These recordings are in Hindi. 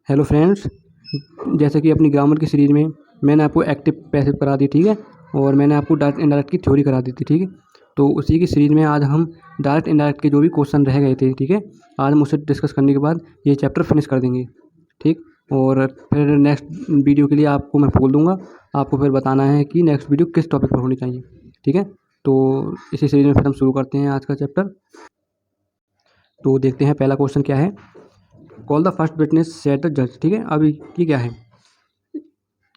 हेलो फ्रेंड्स, जैसे कि अपनी ग्रामर की सीरीज़ में मैंने आपको एक्टिव पैसिव करा दी, ठीक है। और मैंने आपको डायरेक्ट इनडायरेक्ट की थ्योरी करा दी थी, ठीक है। तो उसी की सीरीज़ में आज हम डायरेक्ट इनडायरेक्ट के जो भी क्वेश्चन रह गए थे, ठीक है, आज हम उससे डिस्कस करने के बाद ये चैप्टर फिनिश कर देंगे, ठीक। और फिर नेक्स्ट वीडियो के लिए आपको मैं बोल दूँगा, आपको फिर बताना है कि नेक्स्ट वीडियो किस टॉपिक पर होनी चाहिए, ठीक है। तो इसी सीरीज़ में फिर हम शुरू करते हैं आज का चैप्टर। तो देखते हैं पहला क्वेश्चन क्या है। Call the first witness said the जज, ठीक है। अब ये क्या है,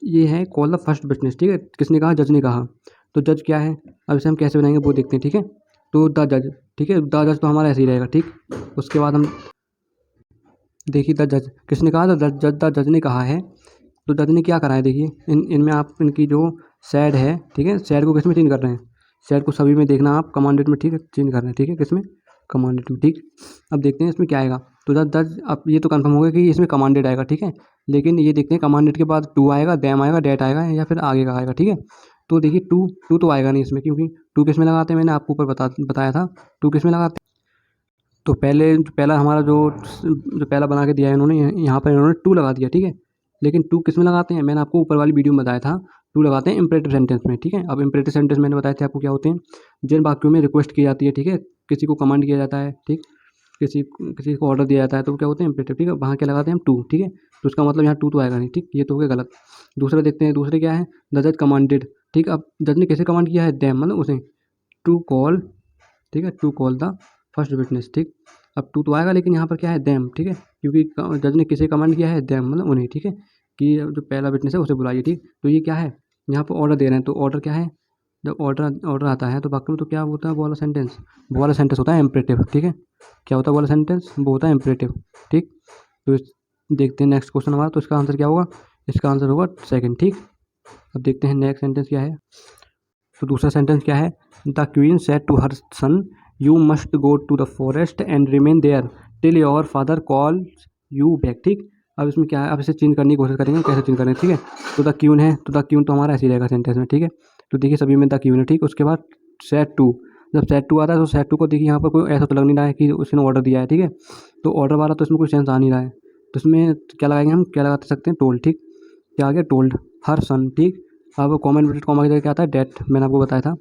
ये है कॉल द फर्स्ट विटनेस, ठीक है। किसने कहा? जज ने कहा। तो जज क्या है, अब इसे हम कैसे बनाएंगे वो देखते हैं, ठीक है। तो द जज, ठीक है, द जज तो हमारा ऐसे ही रहेगा, ठीक। उसके बाद हम देखिए द जज किसने कहा, द जज ने कहा है। तो जज ने क्या करा है, देखिए इनमें आप इनकी जो सैड है, ठीक है, सैड को किस में चेंज कर रहे हैं, सैड को सभी में देखना आप कमांडेड में, ठीक है, चेंज कर रहे हैं, ठीक है, किसमें? कमांडेड में, ठीक। अब देखते हैं इसमें क्या आएगा। तो जज अब ये तो कंफर्म हो गया कि इसमें कमांडेड आएगा, ठीक है। लेकिन ये देखते हैं कमांडेड के बाद टू आएगा, दैम आएगा, डेट आएगा या फिर आगे का आएगा, ठीक है। तो देखिए टू तो आएगा नहीं इसमें, क्योंकि टू किस में लगाते हैं, मैंने आपको ऊपर बताया था टू किस में लगाते हैं। तो पहला हमारा जो पहला बना के दिया है इन्होंने, यहाँ पर इन्होंने टू लगा दिया, ठीक है। लेकिन टू किस में लगाते हैं, मैंने आपको ऊपर वाली वीडियो में बताया था, टू लगाते हैं इम्परेटिव सेंटेंस में, ठीक है। अब इम्परेटिव सेंटेंस मैंने बताया था आपको क्या होते हैं, जिन वाक्यों में रिक्वेस्ट की जाती है, ठीक है, किसी को कमांड किया जाता है, ठीक, किसी को ऑर्डर दिया जाता है, तो वो क्या होते हैं इम्परेटिव, ठीक है। वहाँ क्या लगाते हैं हम टू, ठीक है। तो उसका मतलब यहाँ टू तो आएगा नहीं, ठीक, ये तो हो गया गलत। दूसरा देखते हैं, दूसरे क्या है, द जज कमांडेड, ठीक। अब जज ने कैसे कमांड किया है, दैम मतलब उसे टू कॉल, ठीक है, to call the first witness, ठीक। अब टू तो आएगा लेकिन यहाँ पर क्या है, दैम, ठीक है, क्योंकि जज ने किसे कमांड किया है, दैम मतलब उन्हें, ठीक है, कि जो पहला विटनेस है उसे बुलाइए, ठीक। तो ये क्या है, यहाँ पर ऑर्डर दे रहे हैं, तो ऑर्डर क्या है, जब ऑर्डर आता है तो वाक्य में तो क्या होता है, वो वाला सेंटेंस, वो वाला सेंटेंस होता है इम्परेटिव, ठीक है। क्या होता है वो वाला सेंटेंस, वो होता है इम्परेटिव, ठीक। तो देखते हैं नेक्स्ट क्वेश्चन हमारा, तो इसका आंसर क्या होगा, इसका आंसर होगा सेकंड, ठीक। अब देखते हैं नेक्स्ट सेंटेंस क्या है। तो दूसरा सेंटेंस क्या है, the queen said to her son you must go to the forest and remain there till your father calls you back, ठीक। अब इसमें क्या है, अब इसे चेंज करने की कोशिश करेंगे, कैसे चेंज करेंगे, ठीक है। तो द क्वीन है, तो द क्वीन तो हमारा ऐसे ही रहेगा सेंटेंस में, ठीक है। तो देखिए सभी में द क्वीन है, ठीक। उसके बाद सेड टू, जब सेड टू आता है तो सेड टू को देखिए यहाँ पर कोई ऐसा तो लग नहीं रहा है कि उसने ऑर्डर दिया है, ठीक है। तो ऑर्डर वाला तो इसमें कोई सेंस आ नहीं रहा है, तो इसमें क्या लगाएंगे हम, क्या लगा सकते हैं, टोल्ड, ठीक। क्या आ गया, टोल्ड हर सन, ठीक। अब कॉमा इन्वर्टेड कॉमा की जगह क्या आता है, डेट, मैंने आपको बताया था।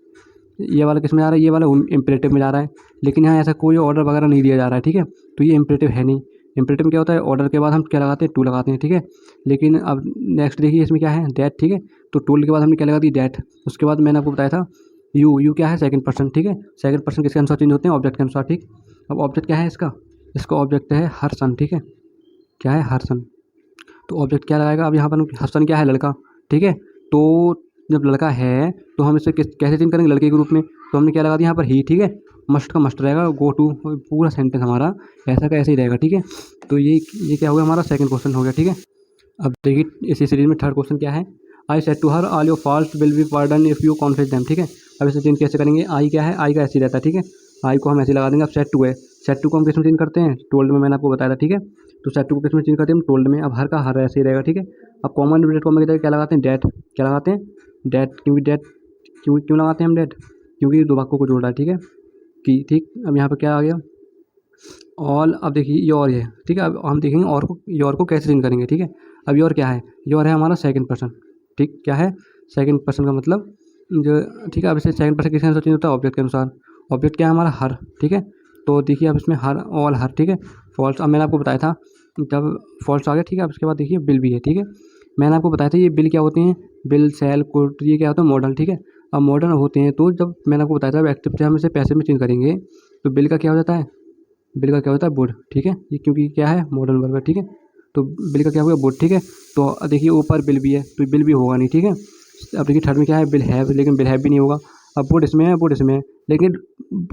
ये वाला किस में जा रहा है, ये वाला इम्परेटिव में जा रहा है, लेकिन यहाँ ऐसा कोई ऑर्डर वगैरह नहीं दिया जा रहा है, ठीक है। तो ये इम्परेटिव है नहीं। इम्परेटिव में क्या होता है, ऑर्डर के बाद हम क्या लगाते हैं, टू लगाते हैं, ठीक है। लेकिन अब नेक्स्ट देखिए इसमें क्या है, डेट, ठीक है। तो टोल्ड के बाद हमने क्या लगा दी, डेट। उसके बाद मैंने आपको बताया था यू क्या है, सेकंड पर्सन, ठीक है। सेकंड पर्सन किसके अनुसार चेंज होते हैं, ऑब्जेक्ट के अनुसार, ठीक। अब ऑब्जेक्ट क्या है इसका ऑब्जेक्ट है हर सन, ठीक है। क्या है, हर सन। तो ऑब्जेक्ट क्या लगाएगा, अब यहाँ पर हर सन क्या है, लड़का, ठीक है। तो जब लड़का है तो हम इसे कैसे चेंज करेंगे, लड़के के रूप में। तो हमने क्या लगा दिया यहाँ पर ही, ठीक है। मस्ट का मस्ट रहेगा, गो टू, पूरा सेंटेंस हमारा ऐसा का ऐसे ही रहेगा, ठीक है। तो ये क्या हो गया, हमारा सेकंड क्वेश्चन हो गया, ठीक है। अब देखिए इसी सीरीज में थर्ड क्वेश्चन क्या है, I said to her all your fault will be pardon if you confess them, ठीक है। अब इसे चेंज कैसे करेंगे, आई क्या है, आई का ऐसे ही रहता है, ठीक है। आई को हम ऐसे लगा देंगे। अब सेड टू है, सेड टू को हम किस में चेंज करते हैं, टोल्ड में, मैंने आपको बताया था, ठीक है। तो सेड टू को किस में चेंज करते हैं हम, टोल्ड में। अब हर का हर ऐसे ही रहेगा, ठीक है। अब कॉमन इन्वर्टेड कॉमा की जगह क्या लगाते हैं, डेट, क्या लगाते हैं, डेट, क्योंकि डेट क्यों लगाते हैं हम डेट, क्योंकि दो वाक्यों को जोड़ रहा है, ठीक है, कि, ठीक। अब यहाँ पर क्या आ गया, ऑल। अब देखिए योर है, ठीक है। अब हम देखेंगे और को, योर को कैसे चेंज करेंगे, ठीक है। अब योर क्या है, योर है हमारा सेकंड पर्सन, ठीक। क्या है, सेकंड पर्सन का मतलब जो, ठीक है। अब इसे सेकंड पर्सन किसके अनुसार चेंज होता है, ऑब्जेक्ट के अनुसार। ऑब्जेक्ट क्या है हमारा, हर, ठीक है। तो देखिए अब इसमें हर, ऑल, हर, ठीक है। फॉल्स, अब मैंने आपको बताया था जब फॉल्स आ गया, ठीक है। अब उसके बाद देखिए बिल भी है, ठीक है। मैंने आपको बताया था ये बिल क्या होते हैं, बिल, सेल, कुड, ये क्या होता है, मॉडल, ठीक है। अब मॉडर्न होते हैं तो जब मैंने आपको बताया था एक्टिव से हम इसे पैसे में चेंज करेंगे तो बिल का क्या हो जाता है, बिल का क्या होता है, वुड, ठीक है। ये क्योंकि क्या है, मॉडर्न वर्ब है, ठीक है। तो बिल का क्या होगा, वुड, ठीक है। तो देखिए ऊपर बिल भी है तो बिल भी होगा नहीं, ठीक है। अब देखिए थर्ड में क्या है, बिल हैव, लेकिन बिल हैव भी नहीं होगा। अब वुड इसमें है, वुड इसमें है, लेकिन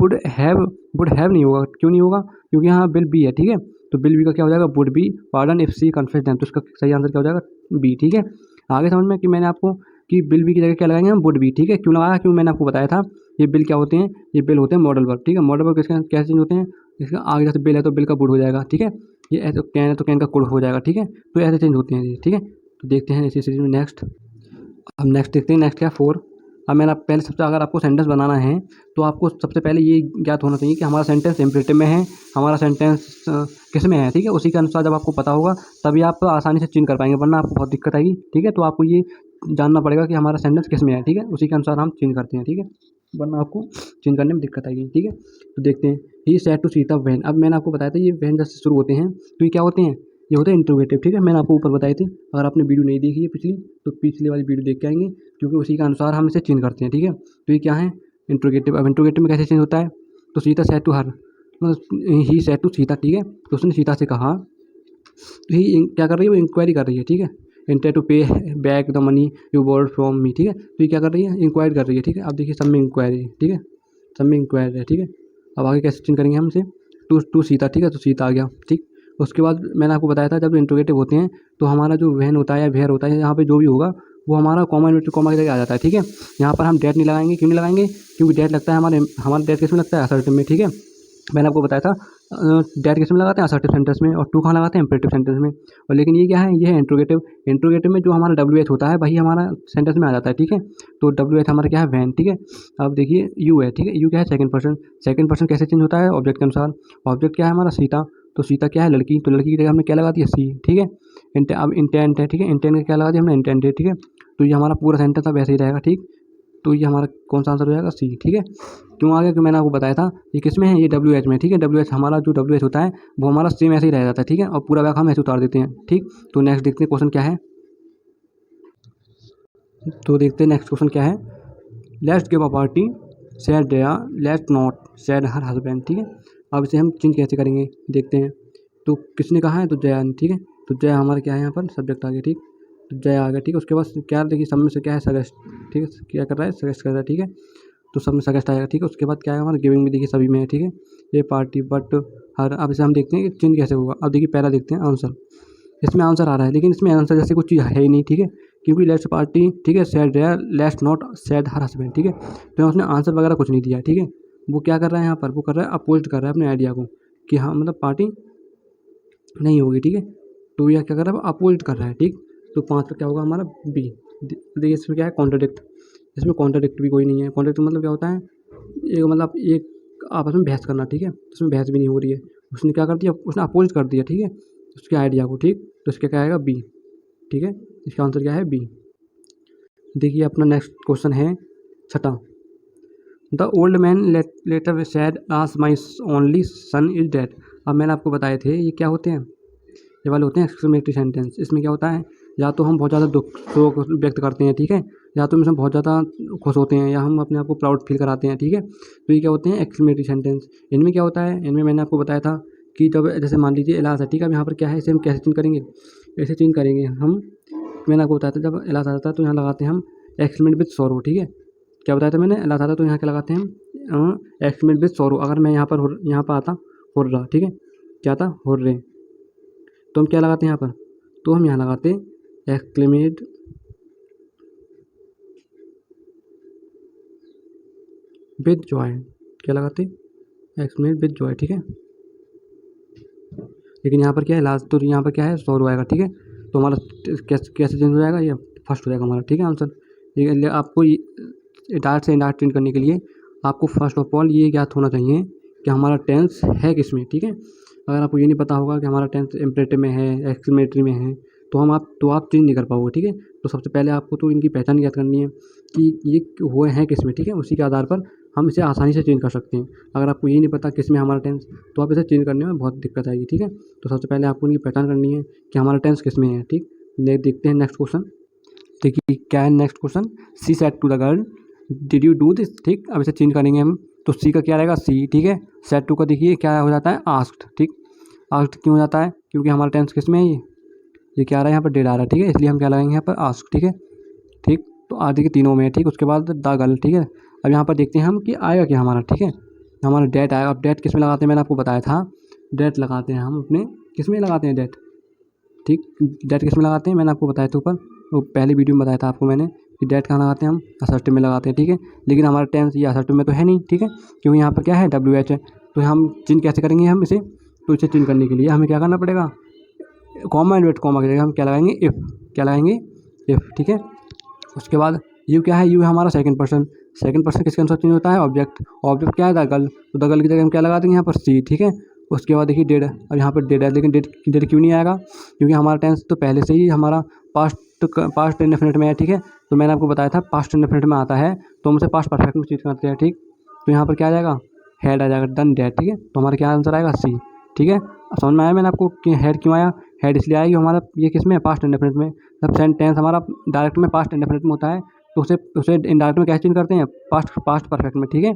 वुड हैव नहीं होगा, क्यों नहीं होगा, क्योंकि यहाँ बिल बी है, ठीक है। तो बिल बी का क्या हो जाएगा, would be pardon if she confess them, तो इसका सही आंसर क्या हो जाएगा, बी, ठीक है। आगे समझ में कि मैंने आपको कि बिल बी की जगह क्या लगाएंगे हम, वुड बी, ठीक है। क्यों लगाया, क्यों, मैंने आपको बताया था ये बिल क्या होते हैं, ये बिल होते हैं मॉडल वर्ब, ठीक है। मॉडल वर्ब किसके कैसे चेंज होते हैं, इसका आगे जैसे बिल है तो बिल का वुड हो जाएगा, ठीक है। ये ऐसे कैन है तो कैन का कुड हो जाएगा, ठीक है। तो ऐसे चेंज होते हैं ये, ठीक है। तो देखते हैं इसी सीरीज में नेक्स्ट। अब नेक्स्ट देखते हैं, नेक्स्ट क्या, फोर। अब मैंने पहले सबसे अगर आपको सेंटेंस बनाना है तो आपको सबसे पहले ये ज्ञात होना चाहिए कि हमारा सेंटेंस इम्परेटिव में है, हमारा सेंटेंस किस में है, ठीक है। उसी के अनुसार जब आपको पता होगा तभी आप आसानी से चेंज कर पाएंगे, वरना आपको बहुत दिक्कत आएगी, ठीक है। तो आपको ये जानना पड़ेगा कि हमारा सेंटेंस किस में है, ठीक है, उसी के अनुसार हम चेंज करते हैं, ठीक है, वरना आपको चेंज करने में दिक्कत आएगी, ठीक है। तो देखते हैं, he said to Sita when. अब मैंने आपको बताया था ये व्हेन जैसे शुरू होते हैं तो ये क्या होते हैं, ये होते हैं इंट्रोगेटिव, ठीक है। मैंने आपको ऊपर बताई थी, अगर आपने वीडियो नहीं देखी है पिछली तो पिछली वाली वीडियो देख के आएंगे, क्योंकि उसी के अनुसार हम इसे चेंज करते हैं, ठीक है। तो ये क्या है, इंट्रोगेटिव। अब इंट्रोगेटिव में कैसे चेंज होता है, तो सीता सेड टू हर, मतलब ही सेड टू सीता, ठीक है। तो उसने सीता से कहा, तो ही क्या कर रही है, वो इंक्वायरी कर रही है, ठीक है। इंटेंड टू पे back the money you board from me, ठीक है। तो ये क्या कर रही है, इंक्वायरी कर रही है, ठीक है। अब देखिए सब में इंक्वायरी, ठीक है, सब में इंक्वायरी है, ठीक है। अब आगे कैसे चेंज करेंगे हम इसे, टू सीता, ठीक है, तो सीता आ गया, ठीक। उसके बाद मैंने आपको बताया था जब इंट्रोगेटिव होते हैं तो हमारा जो वहन होता है या वेयर होता है, यहाँ पे जो भी होगा वो हमारा कॉमा इन्वर्टेड कॉमा की जगह आ जाता है, ठीक है। यहाँ पर हम डेट नहीं लगाएंगे, क्यों नहीं लगाएंगे, क्योंकि डेट लगता है हमारा डेट किस में लगता है, असर्टिव में, ठीक है। मैंने आपको बताया था डेट किस में लगाते हैं, असर्टिव सेंटेंस में, और टू कहाँ लगाते हैं, इम्पेरेटिव सेंटेंस में। और लेकिन ये क्या है, ये है इंट्रोगेटिव। इंट्रोगेटिव में जो हमारा WH होता है वही हमारा सेंटेंस में आ जाता है, ठीक है। तो WH हमारा क्या है, वैन, ठीक है। अब देखिए यू है, ठीक है, यू क्या है, सेकंड पर्सन। सेकंड पर्सन कैसे चेंज होता है, ऑब्जेक्ट के अनुसार। ऑब्जेक्ट क्या है हमारा, सीता, तो सीता क्या है, लड़की, तो लड़की की जगह हमने क्या लगा दिया, सी, ठीक है। अब इंटेंट है, ठीक है, इंटेंट का क्या लगा दिया हमने, इंटेंट है, ठीक है। तो ये हमारा पूरा सेंटेंस अब ऐसे ही रहेगा, ठीक। तो ये हमारा कौन सा आंसर हो जाएगा, सी, ठीक है। क्यों आ गया, क्योंकि मैंने आपको बताया था ये किस में है, ये WH में, ठीक है। WH हमारा जो WH होता है वो हमारा सेम ऐसे ही रह जाता है, ठीक है, और पूरा व्याख्या हम ऐसे उतार देते हैं, ठीक। तो नेक्स्ट देखते हैं क्वेश्चन क्या है, तो देखते हैं नेक्स्ट क्वेश्चन क्या है। Let's give a party sad Daya, let's not sad her husband, ठीक है। अब इसे हम चेंज कैसे करेंगे देखते हैं। तो किसने कहा है, तो जया ने, ठीक है। तो जया हमारा क्या है, यहाँ पर सब्जेक्ट आ गया, ठीक। तो जया आ गया, ठीक है। उसके बाद क्या देखिए सब में से क्या है, सजेस्ट, ठीक है, क्या कर रहा है, सजेस्ट कर रहा है, ठीक है। तो सब में सजेस्ट आएगा, ठीक है। उसके बाद क्या है हमारा गिविंग में, देखिए सभी में है, ठीक है। ये पार्टी बट हर, अब इसे हम देखते हैं कि चेंज कैसे होगा। अब देखिए पहला देखते हैं आंसर, इसमें आंसर आ रहा है लेकिन इसमें आंसर जैसे कुछ चीज़ है ही नहीं, ठीक है। क्योंकि लेट्स पार्टी, ठीक है, sad Daya, let's not sad her husband, ठीक है। तो उसने आंसर वगैरह कुछ नहीं दिया, ठीक है। वो क्या कर रहा है यहाँ पर, वो कर रहा है अपोज कर रहा है अपने आइडिया को कि हाँ मतलब पार्टी नहीं होगी, ठीक है। तो यह क्या कर रहा है, अपोजिट कर रहा है, ठीक। तो 5 पर क्या होगा हमारा, बी। देखिए इसमें क्या है, कॉन्ट्राडिक्ट। इसमें कॉन्ट्राडिक्ट भी कोई नहीं है। कॉन्ट्राडिक्ट मतलब क्या होता है, एक मतलब एक आपस में बहस करना, ठीक है। उसमें बहस भी नहीं हो रही है, उसने क्या कर दिया, उसने अपोजिट कर दिया, ठीक है, उसके आइडिया को, ठीक। तो इसका क्या आएगा, बी, ठीक है। इसका आंसर क्या है, बी। देखिए अपना नेक्स्ट क्वेश्चन है छठा। The old man later said alas my only son is dead. अब मैंने आपको बताए थे ये क्या होते हैं, ये वाले होते हैं एक्सक्लेमेटरी सेंटेंस। इसमें क्या होता है, या तो हम बहुत ज़्यादा दुख शोक व्यक्त करते हैं, ठीक है, या तो इसमें बहुत ज़्यादा खुश होते हैं, या हम अपने आप को प्राउड फील कराते हैं, ठीक है। तो ये क्या होते हैं, एक्सक्लेमेटरी सेंटेंस। इनमें क्या होता है, इनमें मैंने आपको बताया था कि जब जैसे मान लीजिए इलाज है, ठीक है। अब यहाँ पर क्या है, इसे हम कैसे चेंज करेंगे, ऐसे चेंज करेंगे हम। मैंने आपको बताया था जब इलाज आता है तो यहाँ लगाते हैं हम एक्सक्लेमेट विद सॉरो, ठीक है। क्या बताया था मैंने, इलाज आता है तो यहाँ क्या लगाते हैं हम, एक्सक्लेमेट विद सॉरो। अगर मैं यहाँ पर आता हुर्रा, ठीक है, क्या था, हुर्रे, तो हम क्या लगाते हैं यहाँ पर, तो हम यहाँ लगाते एक्सक्लेमेट विद जॉय, क्या लगाते, एक्सक्लेमेट विद जॉय, ठीक है। लेकिन यहाँ पर क्या है, लास्ट, तो यहाँ पर क्या है, सॉरो आएगा, ठीक है। तो हमारा कैसे चेंज हो जाएगा, ये फर्स्ट हो जाएगा हमारा, ठीक है, आंसर। ये आपको डायरेक्ट से इनडायरेक्ट चेंज करने के लिए आपको फर्स्ट ऑफ ऑल ये ज्ञात होना चाहिए कि हमारा टेंस है किस में, ठीक है। अगर आपको ये नहीं पता होगा कि हमारा टेंस इम्परेटिव में है, एक्सक्लेमेटरी में है, तो आप चेंज नहीं कर पाओगे, ठीक है। तो सबसे पहले आपको तो इनकी पहचान ज्ञात करनी है कि ये हुए हैं किस में, ठीक है। उसी के आधार पर हम इसे आसानी से चेंज कर सकते हैं। अगर आपको ये नहीं पता किस में हमारा टेंस, तो आप इसे चेंज करने में बहुत दिक्कत आएगी, ठीक है। तो सबसे पहले आपको इनकी पहचान करनी है कि हमारा टेंस किस में है, ठीक। देखते हैं नेक्स्ट क्वेश्चन। देखिए क्या है next question, she said to the girl did you do this, ठीक। अब इसे चेंज करेंगे हम, तो सी का क्या रहेगा, सी, ठीक है। सेड टू का देखिए क्या हो जाता है, आस्क्ड, ठीक। आस्क्ड क्यों हो जाता है, क्योंकि हमारा टेंस किस में है, ये क्या आ रहा है, यहाँ पर डेड आ रहा है, ठीक है, इसलिए हम क्या लगाएंगे यहाँ पर, आस्क, ठीक है, ठीक। तो आज देखिए तीनों में है, ठीक। उसके बाद द गर्ल, ठीक है। अब यहाँ पर देखते हैं हम कि आएगा क्या हमारा, ठीक है, हमारा डेट आएगा। अब डेट किस में लगाते हैं, मैंने आपको बताया था, डेट लगाते हैं हम अपने किस में लगाते हैं, डेट, ठीक। डेट किस में लगाते हैं, मैंने आपको बताया था ऊपर, वो पहले वीडियो में बताया था आपको मैंने कि डेट कहाँ लगाते हैं हम, असर्टिव में लगाते हैं, ठीक है। लेकिन हमारा टेंस ये असर्टिव में तो है नहीं, ठीक है, क्योंकि यहाँ पर क्या है, WH है। तो हम चेंज कैसे करेंगे हम इसे, तो इसे चेंज करने के लिए हमें क्या करना पड़ेगा, कॉमा इन्वर्ट कॉमा की जगह हम क्या लगाएंगे, इफ़, क्या लगाएंगे, इफ़, ठीक है। उसके बाद यू क्या है, यू है हमारा सेकंड पर्सन। सेकंड पर्सन किसके अनुसार चेंज होता है, ऑब्जेक्ट। ऑब्जेक्ट क्या है, द गर्ल, तो द गर्ल की जगह हम क्या लगा देंगे यहाँ पर सी, ठीक है। उसके बाद देखिए डेड, अब यहाँ पर डेड है, लेकिन डेड क्यों नहीं आएगा, क्योंकि हमारा टेंस तो पहले से ही हमारा पास्ट इंडेफिनिट में है, ठीक है। तो मैंने आपको बताया था पास्ट इंडेफिनिट में आता है तो हम उसे पास्ट परफेक्ट में चेंज करते हैं, ठीक। तो यहाँ पर क्या आ जाएगा, हेड आ जाएगा, डन डेड, ठीक है। तो हमारा क्या आंसर आएगा, सी, ठीक है। समझ में आया मैंने आपको कि हेड क्यों आया, हेड इसलिए आया कि हमारा ये किस में है, पास्ट इंडेफिनिट में। जब सेंटेंस हमारा डायरेक्ट में पास्ट इंडेफिनिट में होता है तो उसे इनडायरेक्ट में कैसे चेंज करते हैं, पास्ट परफेक्ट में, ठीक है।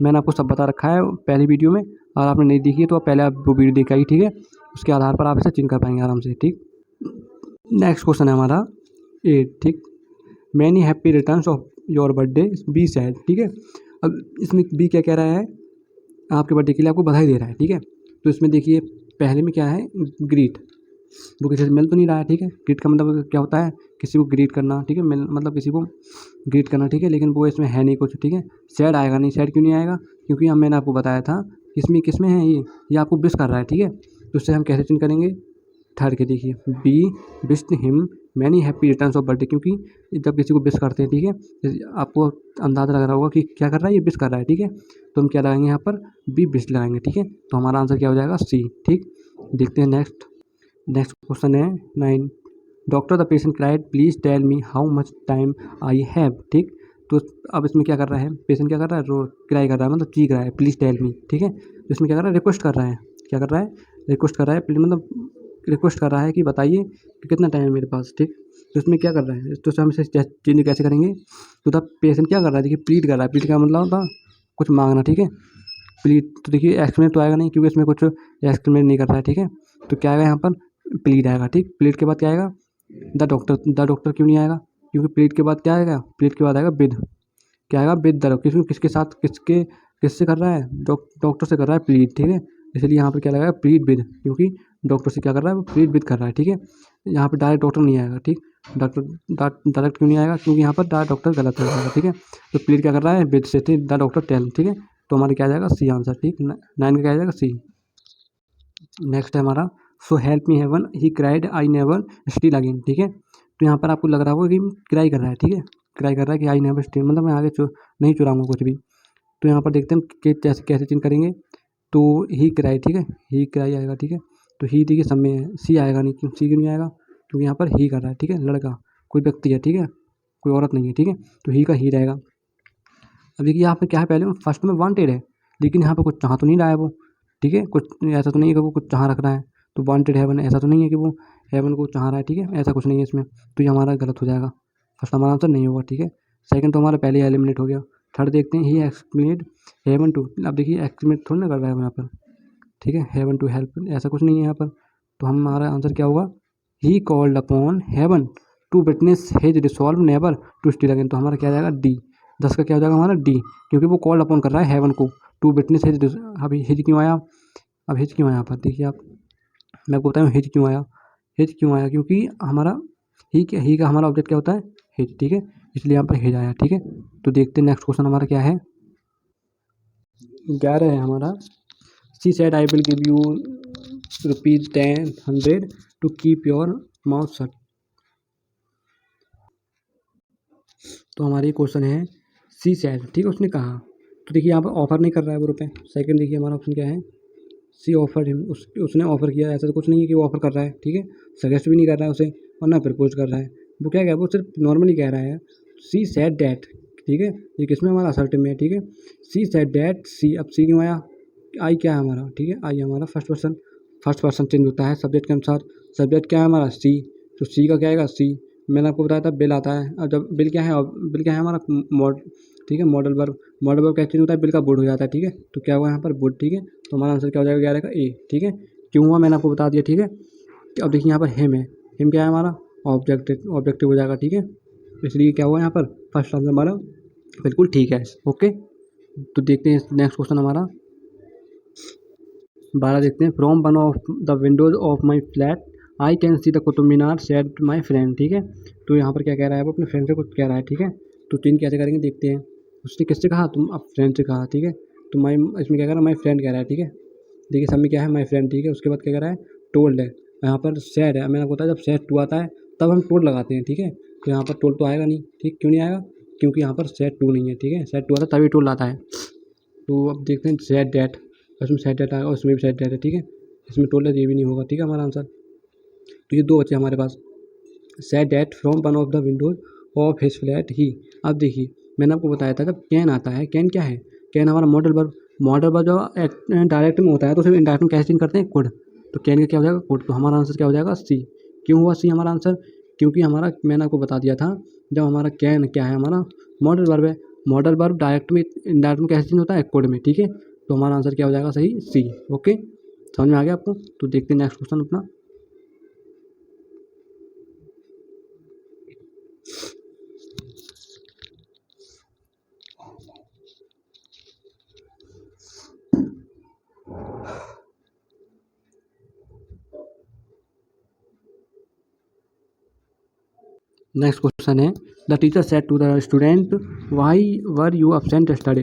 मैंने आपको सब बता रखा है पहली वीडियो में, और आपने नहीं देखी है तो आप पहले आप वो वीडियो देखा ही, ठीक है। उसके आधार पर आप इसे चेंज कर पाएंगे आराम से, ठीक। नेक्स्ट क्वेश्चन है हमारा 8, ठीक। Many happy returns of your birthday, be sad, ठीक है। अब इसमें बी क्या कह रहा है, आपके बर्थडे के लिए आपको बधाई दे रहा है, ठीक है। तो इसमें देखिए पहले में क्या है, ग्रीट, वो किसी से मिल तो नहीं रहा है, ठीक है। ग्रीट का मतलब क्या होता है, किसी को ग्रीट करना, ठीक है, मिल मतलब किसी को ग्रीट करना, ठीक है। लेकिन वो इसमें है नहीं कुछ, ठीक है। सैड आएगा नहीं, सैड क्यों नहीं आएगा, क्योंकि हम मैंने आपको बताया था किसमें है ये आपको विश कर रहा है, ठीक है। तो उससे हम कैसे चेंज करेंगे, थर्ड के देखिए, B wished him many happy returns of birthday, क्योंकि जब किसी को विश करते हैं, ठीक है, आपको अंदाज़ा लग रहा होगा कि क्या कर रहा है, ये विश कर रहा है, ठीक है। तो हम क्या लगाएंगे यहाँ पर, बी विश लगाएंगे, ठीक है। तो हमारा आंसर क्या हो जाएगा, सी, ठीक। देखते हैं नेक्स्ट क्वेश्चन है 9, doctor the patient cried please tell me how much time I have, ठीक। तो अब इसमें क्या कर रहा है, पेशेंट क्या कर रहा है, रो क्राई कर रहा है, मतलब चीख रहा है, प्लीज़ टेल मी, ठीक है। तो इसमें क्या कर रहा है, रिक्वेस्ट कर रहा है, क्या कर रहा है, रिक्वेस्ट कर रहा है, मतलब रिक्वेस्ट कर रहा है कि बताइए कि कितना टाइम है मेरे पास, ठीक। तो इसमें क्या कर रहा है, तो हम इसे चेंज कैसे करेंगे, तो द पेशेंट क्या कर रहा है, देखिए प्लीड कर रहा है, प्लीड का मतलब होता कुछ मांगना, ठीक है। प्लीड तो देखिए एक्सक्लेमेट तो आएगा नहीं, क्योंकि इसमें कुछ एक्सक्लेमेट नहीं कर रहा है, ठीक है। तो क्या आएगा यहाँ पर, प्लीड आएगा, ठीक। प्लीड के बाद क्या आएगा, द डॉक्टर क्यों नहीं आएगा, क्योंकि प्लीड के बाद क्या आएगा, प्लीड के बाद आएगा विद, क्या आएगा, विद द, किसके साथ, किससे कर रहा है, डॉक्टर से कर रहा है प्लीड, ठीक है। इसलिए यहाँ पर क्या लगाएगा, प्लीड विद, क्योंकि डॉक्टर से क्या कर रहा है, वो प्लीड विद कर रहा है, ठीक है। यहाँ पर डायरेक्ट डॉक्टर नहीं आएगा, ठीक। डॉक्टर डायरेक्ट क्यों नहीं आएगा, क्योंकि यहाँ पर डायरेक्ट डॉक्टर गलत हो जाएगा, ठीक है। तो प्लीड क्या कर रहा है, विद से, ठीक, द डॉक्टर टेल, ठीक है। तो हमारा क्या आ जाएगा, सी आंसर, ठीक। 9 का क्या आ जाएगा, सी। नेक्स्ट है हमारा, so help me heaven he cried I never steel again, ठीक है। तो यहाँ पर आपको लग रहा होगा कि क्राई कर रहा है, ठीक है, क्राई कर रहा है कि आई नेवर स्टील, मतलब मैं आगे नहीं चुराऊंगा कुछ भी। तो यहाँ पर देखते हैं कि कैसे चेंज करेंगे। तो ही क्राई, ठीक है, ही क्राई आएगा, ठीक है। तो ही देखिए सब में है, सी आएगा नहीं, क्यों सी क्यों नहीं आएगा, क्योंकि यहाँ पर ही कर रहा है, ठीक है, लड़का, कोई व्यक्ति है, ठीक है, कोई औरत नहीं है, ठीक है। तो ही का ही रहेगा। अब देखिए यहाँ पर क्या है, पहले फर्स्ट में वांटेड है, लेकिन यहाँ पर कुछ चाह तो नहीं रहा है वो, ठीक है, कुछ ऐसा तो नहीं है कि वो कुछ चाह रख रहा है। तो वांटेड हेवन, ऐसा तो नहीं है कि वो हेवन को चाह रहा है, ठीक है, ऐसा कुछ नहीं है इसमें। तो ये हमारा गलत हो जाएगा, फर्स्ट हमारा आंसर नहीं होगा, ठीक है। सेकंड तो हमारा पहले ही एलिमिनेट हो गया। थर्ड देखते हैं, ही एक्सप्लेनेड हेवन टू, अब देखिए एक्सप्लेनेट थोड़ी ना कर रहा है यहाँ पर, ठीक है, हेवन टू हेल्प, ऐसा कुछ नहीं है यहाँ पर। तो हमारा आंसर क्या होगा, he called upon heaven to witness his resolve never to steal again. तो हमारा क्या जाएगा, डी। 10 का क्या हो जाएगा हमारा, डी, क्योंकि वो कॉल्ड अपॉन कर रहा है हेवन को, टू विटनेस हिज। अभी हिज क्यों आया, अब हिज क्यों आया यहाँ पर, देखिए आप, मैं आपको बताऊँ हिज क्यों आया, हिज क्यों आया, क्योंकि हमारा ही का हमारा ऑब्जेक्ट क्या होता है, हिज, ठीक है, इसलिए यहाँ पर हिज आया, ठीक है। तो देखते हैं नेक्स्ट क्वेश्चन हमारा क्या है, 11 है हमारा, she said I will give you ₹10 to keep your mouth shut. तो हमारी क्वेश्चन है, सी सेड, ठीक है, उसने कहा। तो देखिए यहाँ पर ऑफर नहीं कर रहा है वो रुपये। सेकंड देखिए हमारा ऑप्शन क्या है, सी ऑफर हिम, उसने ऑफर किया, ऐसा तो कुछ नहीं है कि वो ऑफर कर रहा है, ठीक है, सजेस्ट भी नहीं कर रहा है उसे, और ना प्रपोज कर रहा है। वो क्या कह, वो सिर्फ नॉर्मली कह रहा है, सी सेड डैट, ठीक है, ये किसमें हमारा असर्टिव में है, ठीक है। सी सेड डैट, सी, अब सी क्यों आया, आई क्या है हमारा, ठीक है, आई हमारा फर्स्ट पर्सन चेंज होता है सब्जेक्ट के अनुसार। सब्जेक्ट क्या है हमारा, सी, तो सी का क्या आएगा, सी। मैंने आपको बताया था बिल आता है, और जब बिल क्या है, बिल क्या है हमारा मॉड, ठीक है, मॉडल वर्ब क्या चेंज होता है, बिल का बुड हो जाता है, ठीक है। तो क्या हुआ यहाँ पर, बुड, ठीक है। तो हमारा आंसर क्या हो जाएगा, 11 का ए, ठीक है। क्यों हुआ मैंने आपको बता दिया, ठीक है। अब देखिए यहाँ पर हिम है, हिम क्या है हमारा, ऑब्जेक्टिव हो जाएगा, ठीक है। इसलिए क्या हुआ यहाँ पर, फर्स्ट आंसर हमारा बिल्कुल ठीक है, ओके। तो देखते हैं नेक्स्ट क्वेश्चन हमारा 12 देखते हैं, from one of the windows of my flat I can see the Qutub Minar said my friend, ठीक है। तो यहाँ पर क्या कह रहा है, वो अपने फ्रेंड से कुछ कह रहा है, ठीक है। तो तीन कैसे करेंगे देखते हैं, उसने किससे कहा, तुम अब फ्रेंड से कहा, ठीक है। तो माई, इसमें क्या कर रहा है, माई फ्रेंड कह रहा है, ठीक है। देखिए सब में क्या है, माई फ्रेंड, ठीक है। उसके बाद क्या कह रहा है, टोल्ड है, यहाँ पर सैड है। मैंने आपको बताया जब सैड टू आता है तब हम टोल्ड लगाते हैं, ठीक है। तो यहाँ पर टोल्ड तो आएगा नहीं, ठीक, क्यों नहीं आएगा, क्योंकि यहाँ पर सेट टू नहीं है, ठीक है। सेट टू आता तभी टूल आता है। तो अब देखते हैं सेट डेट, इसमें सेट डेट आएगा, उसमें भी सेट डेट है, ठीक है। इसमें टोल है, ये भी नहीं होगा, ठीक है हमारा आंसर। तो ये दो बचे हमारे पास। Said that from one of the windows of his flat he. अब देखिए मैंने आपको बताया था जब कैन आता है, कैन क्या है, कैन हमारा मॉडल वर्ब। मॉडल वर्ब जो डायरेक्ट में होता है तो सिर्फ इनडायरेक्ट में कैसे चेंज करते हैं, कुड। तो कैन का क्या हो जाएगा, कुड। तो हमारा आंसर क्या हो जाएगा, सी। क्यों हुआ सी हमारा आंसर, क्योंकि हमारा मैंने आपको बता दिया था जब हमारा कैन क्या है, हमारा मॉडल वर्ब है। मॉडल वर्ब डायरेक्ट में इनडायरेक्ट में कैसे चेंज होता है, कुड में, ठीक है। तो हमारा आंसर क्या हो जाएगा, सही सी। ओके, समझ में आ गया आपको। तो देखते हैं नेक्स्ट क्वेश्चन अपना। नेक्स्ट क्वेश्चन है the teacher said to the student why were you absent study.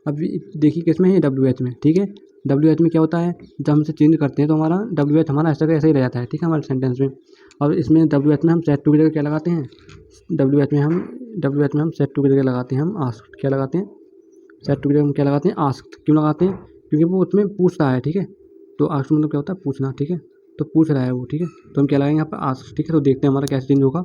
अब देखिए किसमें है, WH में, ठीक है। WH में क्या होता है, जब हम इसे चेंज करते हैं तो हमारा WH हमारा ऐसा ऐसे ही रह जाता है, ठीक है, हमारे सेंटेंस में। और इसमें WH में हम सेड टू की जगह क्या लगाते हैं, WH में हम सेड टू की जगह लगाते हैं, हम आस्क्ड क्या लगाते हैं, सेड टू की जगह हम क्या लगाते हैं, आस्क्ड। क्यों लगाते हैं, क्योंकि वो उसमें पूछ रहा है, ठीक है। तो आस्क्ड मतलब क्या होता है, पूछना, ठीक है। तो पूछ रहा है वो, ठीक है। तो हम क्या लगाएंगे यहाँ पर, आस्क्ड, ठीक है। तो देखते हैं हमारा कैसे चेंज होगा।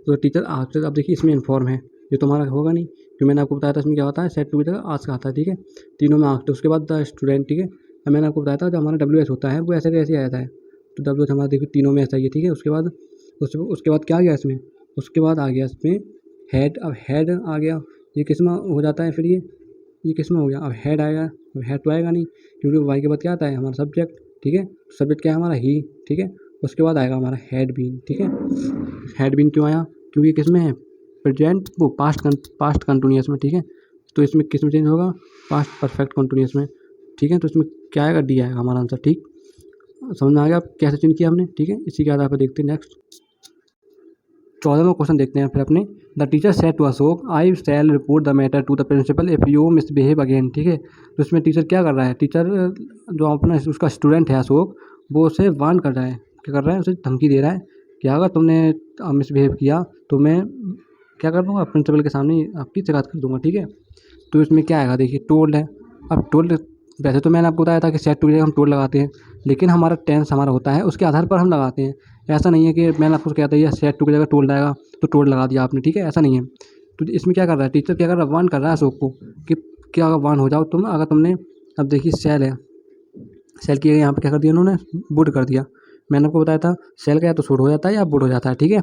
तो टीचर आस्क्ड, अब देखिए इसमें इन्फॉर्म है, ये तो हमारा होगा नहीं, जो मैंने आपको बताया था इसमें क्या होता है, सेट टू की जगह आस्क आता है, ठीक है। तीनों में आस्क्ड, उसके बाद द स्टूडेंट, ठीक है। अब मैंने आपको बताया था जो हमारा WH होता है वो ऐसे कैसे आ जाता है, तो WH हमारा देखिए तीनों में ऐसा ही है, ठीक है। उसके बाद क्या आ गया इसमें, उसके बाद आ गया इसमें हेड। अब हेड आ गया, ये किस में हो जाता है फिर, ये किस में हो गया, अब हेड आएगा। अब हेड तो आएगा नहीं, क्योंकि वाई के बाद क्या आता है, हमारा सब्जेक्ट, ठीक है। सब्जेक्ट क्या है हमारा, ही, ठीक है। उसके बाद आएगा हमारा हेड बीन, ठीक है। हेड बीन क्यों आया, क्योंकि किस में है, प्रेजेंट, वो पास्ट कंटिन्यूअस में, ठीक है। तो इसमें किस में चेंज होगा, पास्ट परफेक्ट कंटिन्यूअस में, ठीक है। तो इसमें क्या आएगा, डी आएगा हमारा आंसर, ठीक। समझ में आ गया आप कैसे चेंज किया हमने, ठीक है। इसी के आधार पर देखते हैं नेक्स्ट 14वां क्वेश्चन देखते हैं फिर अपने। The teacher said to Ashok I shall report the matter to the principal if you misbehave again, ठीक है। तो इसमें टीचर क्या कर रहा है, टीचर जो अपना उसका स्टूडेंट है अशोक, वो उसे वार्न कर रहा है, क्या कर रहा है, उसे धमकी दे रहा है कि अगर तुमने मिसबिहेव किया तो मैं क्या कर दूँगा, प्रिंसिपल के सामने आपकी शिकायत कर दूँगा, ठीक है। तो इसमें क्या आएगा, देखिए टोल्ड है। अब टोल्ड, वैसे तो मैंने आपको बताया था कि सेड टू की जगह हम टोल्ड लगाते हैं, लेकिन हमारा टेंस हमारा होता है उसके आधार पर हम लगाते हैं। ऐसा नहीं है कि मैंने आपको कहता है सेड टू की जगह टोल्ड आएगा तो टोल्ड लगा दिया आपने, ठीक है, ऐसा नहीं है। तो इसमें क्या कर रहा है टीचर, क्या कर रहा है, वार्न कर रहा है अशोक को कि क्या वार्न हो जाओ तुम, अगर तुमने, अब देखिए सेल है, सेल की जगह यहाँ पर क्या कर दिया उन्होंने, वुड कर दिया। मैंने आपको बताया था सेल का या तो शुड हो जाता है या वुड हो जाता है, ठीक है।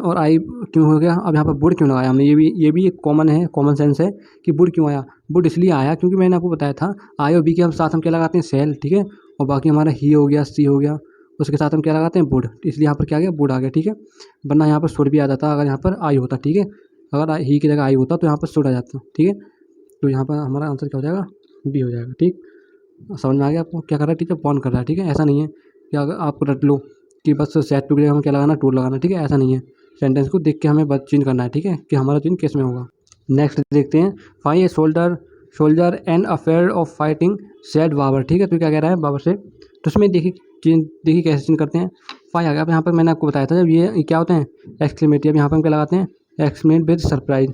और आई क्यों हो गया, अब यहाँ पर वुड क्यों लगाया हमने, ये भी एक कॉमन है, कॉमन सेंस है कि वुड क्यों आया। वुड इसलिए आया क्योंकि मैंने आपको बताया था आई और बी के हम साथ हम क्या लगाते हैं, सेल, ठीक है। और बाकी हमारा ही हो गया, सी हो गया, उसके साथ हम क्या लगाते हैं, वुड। इसलिए यहाँ पर क्या आ गया, वुड आ गया, ठीक है। वरना यहाँ पर शुड भी आ जाता अगर यहाँ पर आई होता, ठीक है। अगर ही की जगह आई होता तो यहाँ पर शुड आ जाता, ठीक है। तो यहाँ पर हमारा आंसर क्या हो जाएगा, बी हो जाएगा, ठीक। समझ में आ गया आपको, क्या कर रहा है टीचर, वार्न कर रहा है, ठीक है। ऐसा नहीं है कि अगर आप रट लो कि बस सेट टू की जगह हमें क्या लगाना, टूल लगाना, ठीक है, ऐसा नहीं है। सेंटेंस को देख के हमें बस चेंज करना है, ठीक है, कि हमारा चेंज किस में होगा। नेक्स्ट देखते हैं, fie a soldier and afraid of fighting said Babar, ठीक है। तो क्या कह रहा है बाबर से, तो उसमें देखिए कैसे चेंज करते हैं। फाई आ गया, अब यहाँ पर मैंने आपको बताया था जब ये क्या होते हैं, एक्सक्लेमेटिव, यहाँ पर हम क्या लगाते हैं, एक्सक्लेमेट विद सरप्राइज,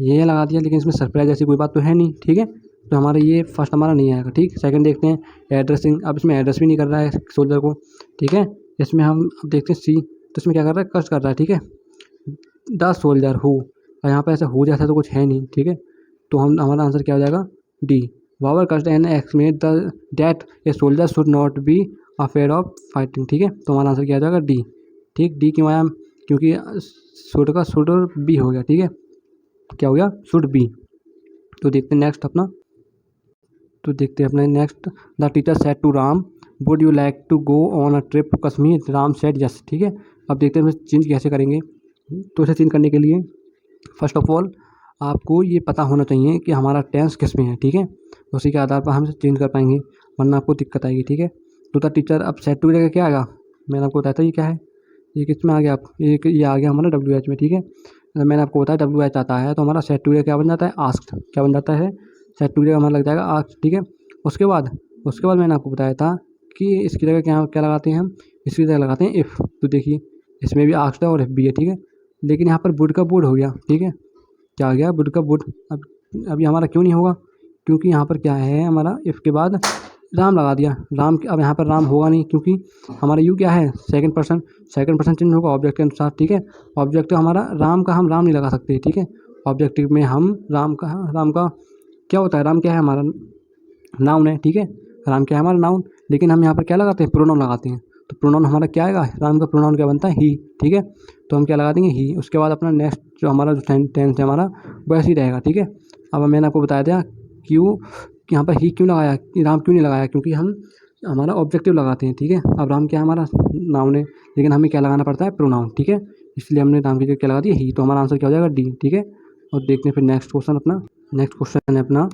ये लगा दिया, लेकिन इसमें सरप्राइज ऐसी कोई बात तो है नहीं, ठीक है। तो हमारा ये फर्स्ट हमारा नहीं आएगा, ठीक। सेकंड देखते हैं एड्रेसिंग, अब इसमें एड्रेस भी नहीं कर रहा है सोल्जर को, ठीक है। इसमें हम अब देखते हैं सी, तो इसमें क्या कर रहा है, कस्ट कर रहा है, ठीक है, द सोल्जर हु। और यहाँ पर ऐसा हो जैसा तो कुछ है नहीं, ठीक है। तो हमारा आंसर क्या हो जाएगा, डी। बाबर कस्ट and explain the that a soldier should not be affair of fighting, ठीक है। तो हमारा आंसर क्या हो जाएगा, डी, ठीक। डी क्यों आया, क्योंकि शुड का शुड बी हो गया, ठीक है, क्या हो गया, शुड बी। तो देखते हैं नेक्स्ट अपना, तो देखते हैं अपने next. The teacher said to Ram would you like to go on a trip to Kashmir, Ram said yes, ठीक है। अब देखते हैं चेंज कैसे करेंगे। तो इसे चेंज करने के लिए फर्स्ट ऑफ ऑल आपको ये पता होना चाहिए कि हमारा टेंस किस में है, ठीक है। उसी के आधार पर हम इसे चेंज कर पाएंगे, वरना आपको दिक्कत आएगी, ठीक है। तो द टीचर, अब सेड टू की जगह क्या आएगा, मैंने आपको बताया था ये क्या है, ये किस में आ गया, आप ये आ गया हमारा WH में, ठीक है। मैंने आपको बताया WH आता है तो हमारा सेड टू क्या बन जाता है, आस्क्ड, क्या बन जाता है, सेड टू हमारा लग जाएगा आस्क्ड, ठीक है। उसके बाद मैंने आपको बताया था कि इसकी जगह क्या क्या लगाते हैं हम, इसकी जगह लगाते हैं इफ़। तो देखिए इसमें भी आस्क्ड है और भी है, ठीक है। लेकिन यहाँ पर वुड का वुड हो गया, ठीक है, क्या आ गया, वुड का वुड। अब ये हमारा क्यों नहीं होगा, क्योंकि यहाँ पर क्या है हमारा, इफ़ के बाद राम लगा दिया, राम। अब यहाँ पर राम होगा नहीं, क्योंकि हमारा यू क्या है, सेकंड पर्सन चेंज होगा ऑब्जेक्ट के अनुसार, ठीक है। ऑब्जेक्टिव हमारा राम का, हम राम नहीं लगा सकते, ठीक है। ऑब्जेक्टिव में हम राम का क्या होता है, राम क्या है हमारा नाउन है, ठीक है। राम क्या है हमारा नाउन, लेकिन हम यहाँ पर क्या लगाते हैं, प्रोनाउन लगाते हैं। तो प्रोनाउन हमारा क्या आएगा, राम का प्रोनाउन क्या बनता है, ही, ठीक है। तो हम क्या लगा देंगे, ही। उसके बाद अपना नेक्स्ट जो हमारा जो टेंस है हमारा वो ऐसे ही रहेगा, ठीक है। अब मैंने आपको बताया था क्यों यहाँ पर ही क्यों लगाया, राम क्यों नहीं लगाया, क्योंकि हम हमारा ऑब्जेक्टिव लगाते हैं, ठीक है। अब राम क्या है हमारा नाउन है, लेकिन हमें क्या लगाना पड़ता है, प्रोनाउन, ठीक है। इसलिए हमने राम की जगह क्या लगा दिया, ही। तो हमारा आंसर क्या हो जाएगा, डी, ठीक है। और देखते हैं फिर नेक्स्ट क्वेश्चन अपना। नेक्स्ट क्वेश्चन है अपना,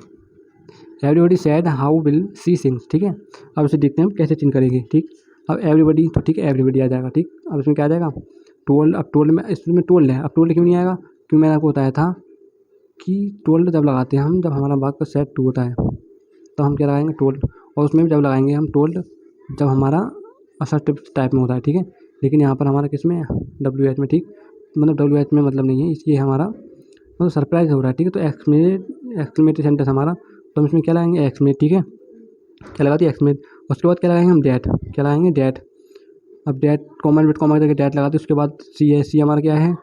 everybody sad how will see sings, ठीक है। अब इसे देखते हैं हम कैसे चिन्ह करेंगे, ठीक। अब एवरीबडी, तो ठीक है, एवरीबडी आ जाएगा, ठीक। अब इसमें क्या आ जाएगा, टोल्ड। अब टोल्ड में, इसमें टोल्ड है, अब टोल्ड क्यों नहीं आएगा, क्योंकि मैंने आपको बताया था कि टोल्ड जब लगाते हैं हम, जब हमारा वाक्य सेट टू होता है तो हम क्या लगाएंगे, टोल्ड। और उसमें भी जब लगाएंगे हम टोल्ड जब हमारा असर्टिव टाइप में होता है, ठीक है। लेकिन यहाँ पर हमारा किस में, WH में, ठीक। मतलब WH में मतलब नहीं है, इसलिए हमारा मतलब सरप्राइज हो रहा है, ठीक है। तो एक्सक्लेमेटरी सेंटेंस हमारा, तो हम इसमें क्या लगाएंगे, एक्सक्लेमेट, ठीक है। क्या लगा दिया, एक्सक्लेमेट। उसके बाद क्या लगाएंगे हम, डैट। क्या लगाएंगे, डैट। अब डैट कॉमा विद कॉमा करके डैट लगाते, उसके बाद सी है। सी हमारा क्या है,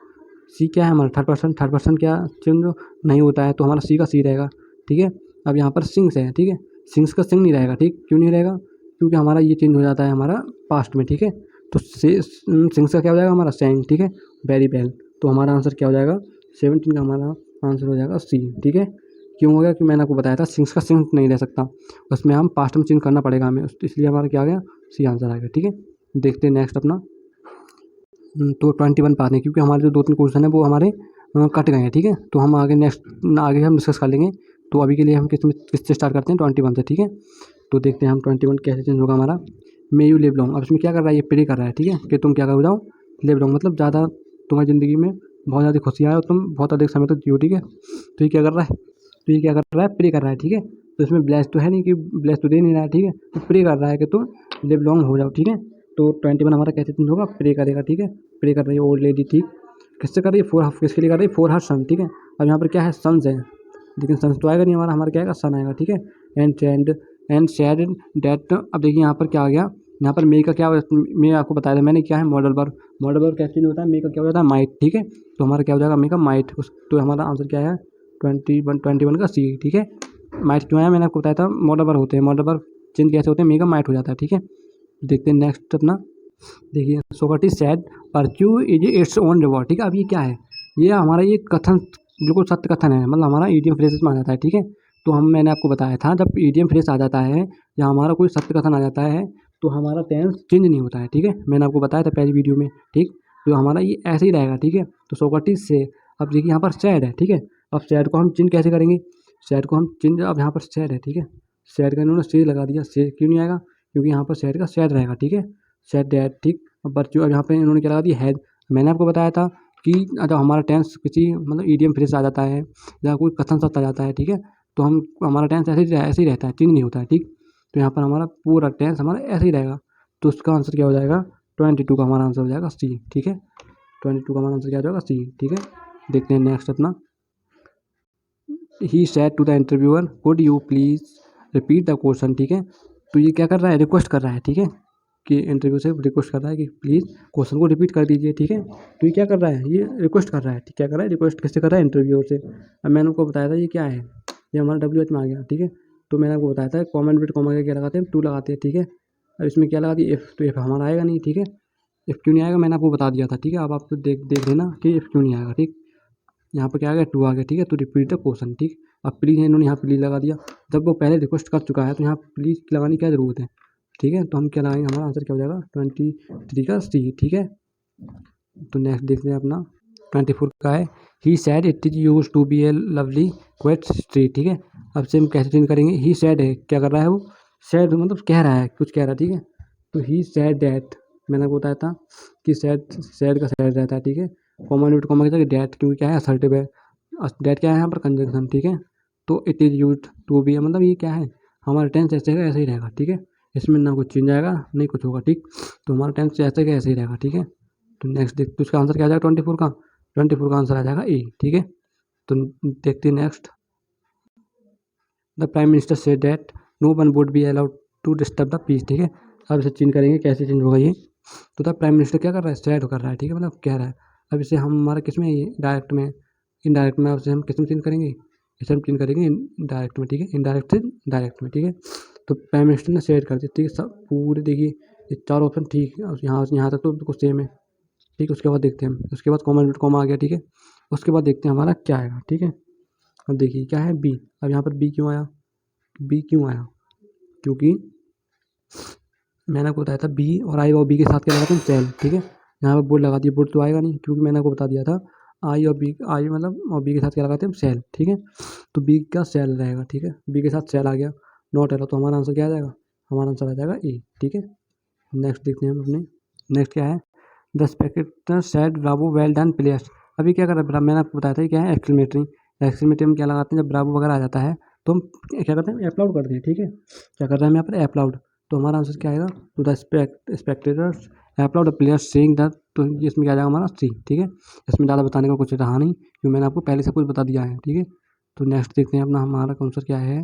सी क्या है हमारा थर्ड पर्सन क्या चिन्ह नहीं होता है, तो हमारा सी का सी रहेगा, ठीक है। अब यहाँ पर सिंग्स है, ठीक है। सिंग्स का सिंग नहीं रहेगा, ठीक। क्यों नहीं रहेगा, क्योंकि हमारा ये चेंज हो जाता है हमारा पास्ट में, ठीक है। तो सिंग्स का क्या हो जाएगा हमारा, सैंग, ठीक है। Very well. तो हमारा आंसर क्या हो जाएगा, 17 का हमारा आंसर हो जाएगा सी, ठीक है। क्यों हो गया, कि मैंने आपको बताया था सिंग्स का सिंग नहीं रह सकता, उसमें हम पास्ट में चेंज करना पड़ेगा हमें, इसलिए हमारा क्या आ गया, सी आंसर आ गया, ठीक है। देखते हैं नेक्स्ट अपना। तो 21 पाते हैं, क्योंकि हमारे जो 2-3 क्वेश्चन है वो हमारे कट गए हैं, ठीक है। तो हम आगे आगे हम डिस्कस कर लेंगे। तो अभी के लिए हम किससे स्टार्ट करते हैं, 21 से, ठीक है। तो देखते हैं हम 21 कैसे चेंज होगा हमारा। May you live long. अब इसमें क्या कर रहा है, ये प्रे कर रहा है, ठीक है, कि तुम क्या कर जाओ, लिव लॉन्ग, मतलब ज़्यादा तुम्हारी ज़िंदगी में बहुत ज़्यादा खुशियाँ आए और तुम बहुत अधिक समय तक जियो, ठीक है। तो ये क्या कर रहा है, प्रे कर रहा है, ठीक है। तो इसमें ब्लेस तो है नहीं, कि ब्लेस तो दे नहीं रहा है, ठीक है। तो प्रे कर रहा है कि तुम लिव लॉन्ग हो जाओ, ठीक है। तो 21 हमारा कैसे चेंज होगा, प्रे करेगा, ठीक है। प्रे कर रही है ओल्ड लेडी, ठीक। किससे कर रही है, किसके लिए कर रही है, फॉर हर सन, ठीक है। अब यहाँ पर क्या है, सन्स है, लेकिन सन्स तो आएगा नहीं हमारा क्या आएगा, सन आएगा, ठीक है। And sad that. अब देखिए यहाँ पर क्या आ गया, यहाँ पर मे का क्या, मैं आपको बताया था मैंने, क्या है, मॉडल वर्ब कैसे नहीं होता है, मे का क्या हो जाता है, माइट, ठीक है। तो हमारा क्या हो जाएगा, मे का माइट। तो हमारा आंसर क्या है, 21 का सी, ठीक है। माइट क्यों है, मैंने आपको बताया था, मॉडल वर्ब होते हैं, मॉडल वर्ब चेंज कैसे होते हैं, मे का माइट हो जाता है, ठीक है। देखते हैं नेक्स्ट अपना। देखिए Socrates sad virtue is its own reward, ठीक है। अब ये क्या है, ये हमारा ये कथन बिल्कुल सत्य कथन है, मतलब हमारा ईडियम फ्रेजेस में आ जाता है, ठीक है। तो मैंने आपको बताया था, जब ईडियम फ्रेज आ जाता है या हमारा कोई सत्य कथन आ जाता है तो हमारा टेंस चेंज नहीं होता है, ठीक है। मैंने आपको बताया था पहली वीडियो में, ठीक। तो हमारा ये ऐसे ही रहेगा, ठीक है। तो सोक्रेटिस से, अब देखिए यहाँ पर सैड है, ठीक है। अब सैड को हम चेंज कैसे करेंगे, सैड को हम चेंज, अब यहाँ पर सैड है, ठीक है। सैड का इन्होंने से लगा दिया, से क्यों नहीं आएगा, क्योंकि यहाँ पर सैड का सैड रहेगा, ठीक है। सेड डैट, ठीक। अब बच्चों, अब यहाँ पे इन्होंने क्या लगा दिया, हैड। मैंने आपको बताया था कि जब हमारा टेंस किसी मतलब ईडियम फ्रेज आ जाता है या कोई कथन सत्य आ जाता है, ठीक है, तो हम हमारा टेंस ऐसे ही रहता है, चेंज नहीं होता है, ठीक। तो यहाँ पर हमारा पूरा टेंस हमारा ऐसे ही रहेगा। तो उसका आंसर क्या हो जाएगा, 22 का हमारा आंसर हो जाएगा सी, ठीक है। 22 का हमारा आंसर क्या हो जाएगा, सी, ठीक है। देखते हैं नेक्स्ट अपना। He said to the interviewer could you please repeat the question, ठीक है। तो ये क्या कर रहा है, रिक्वेस्ट कर रहा है, ठीक है, कि इंटरव्यू से रिक्वेस्ट कर रहा है कि प्लीज़ क्वेश्चन को रिपीट कर दीजिए, ठीक है। तो ये क्या कर रहा है, ये रिक्वेस्ट कर रहा है, क्या कर रहा है, रिक्वेस्ट किससे कर रहा है, इंटरव्यूअर से। अब मैंने आपको बताया था ये क्या है, ये हमारा WH में आ गया, ठीक है। तो मैंने आपको बताया था कॉमेंट विद कॉमा क्या लगाते हैं, टू लगाते हैं, ठीक है। अब इसमें क्या लगा दिया, एफ। तो एफ हमारा आएगा नहीं, ठीक है। एफ क्यों नहीं आएगा, मैंने आपको बता दिया था, ठीक है। अब आप तो देख लेना कि एफ क्यों नहीं आएगा, ठीक। यहाँ पर क्या आ गया, टू आ गया, ठीक है। तो रिपीट द क्वेश्चन, ठीक। अब प्लीज़ है, इन्होंने यहाँ प्लीज़ लगा दिया, जब वो पहले रिक्वेस्ट कर चुका है तो यहाँ प्लीज़ लगाने की क्या ज़रूरत है, ठीक है। तो हम क्या लगाएंगे, हमारा आंसर क्या हो जाएगा, 23 का सी, ठीक है। तो नेक्स्ट देखते हैं अपना 24 का है, he said it is use to be a lovely quiet street, ठीक है। अब से हम कैसे चेंज करेंगे, ही सैड है, क्या कर रहा है वो, सैड मतलब कह रहा है, कुछ कह रहा है, ठीक है। तो ही सैड डैट, मैंने आपको बताया था कि सैड का सैड रहता है, ठीक है। कॉमन विद कॉमन कहता है डैट, क्योंकि क्या है, असर्टिव है। डैट क्या है यहाँ पर, कंजंक्शन, ठीक है। तो it is use to be, मतलब ये क्या है, हमारा टेंस ऐसे है ऐसे ही रहेगा, ठीक है। इसमें ना कुछ चेंज आएगा नहीं कुछ होगा, ठीक। तो हमारा टेंस ऐसे का ऐसे ही रहेगा, ठीक है। तो नेक्स्ट देखते इसका आंसर क्या आ जाएगा 24 का, 24 का आंसर आ जाएगा ए। ठीक है, तो देखते हैं next. The prime minister said that no one would be allowed to disturb the peace. ठीक है, अब इसे चेंज करेंगे, कैसे चेंज होगा ये। तो द प्राइम मिनिस्टर क्या कर रहा है, सेड कर रहा है। ठीक है, मतलब कह रहा है। अब इसे हम हमारा किस में, डायरेक्ट में, इनडायरेक्ट में, अब इसे हम किस में चेंज करेंगे, इसे हम चेंज करेंगे डायरेक्ट में। ठीक है, इनडायरेक्ट से डायरेक्ट में। ठीक है, तो प्राइम मिनिस्टर ने सेड कर दिया। ठीक है, सब पूरे देखिए ये चार ऑप्शन ठीक है, यहाँ तक तो बिल्कुल सेम है। ठीक है, उसके बाद देखते हैं हम, उसके बाद कॉमा आ गया। ठीक है, उसके बाद देखते हैं हमारा क्या आएगा। ठीक है, अब देखिए क्या है, बी। अब यहाँ पर बी क्यों आया, बी क्यों आया, क्योंकि मैंने आपको बताया था बी और आई और बी के साथ क्या लगाते हैं, सेल। ठीक है, यहाँ पर बोर्ड लगा दिया, बोर्ड तो आएगा नहीं, क्योंकि मैंने आपको बता दिया था आई और बी, आई मतलब और बी के साथ क्या लगाते हैं, सेल। ठीक है, तो बी का सेल रहेगा। ठीक है, बी के साथ सेल आ गया, नॉट एलो, तो हमारा आंसर क्या आ जाएगा, हमारा आंसर आ जाएगा ए। ठीक है, नेक्स्ट देखते हैं हम अपने, नेक्स्ट क्या है, the Spectator said Bravo well done players. अभी क्या कर रहा है, मैंने आपको बताया था क्या है, एक्सक्लेमेटरी। एक्सक्लेमेटरी में क्या लगाते हैं, जब ब्रावो वगैरह आ जाता है तो हम क्या करते हैं, अपलोड करते हैं। ठीक है, क्या कर रहे हैं हम यहाँ पर, अपलोड। तो हमारा आंसर क्या आएगा, to the spectators applaud player saying that, तो इसमें क्या आ जाएगा हमारा सी। ठीक है, इसमें ज़्यादा बताने का कुछ रहा नहीं, क्योंकि मैंने आपको पहले से कुछ बता दिया है। ठीक है, तो नेक्स्ट देखते हैं अपना, हमारा आंसर क्या है,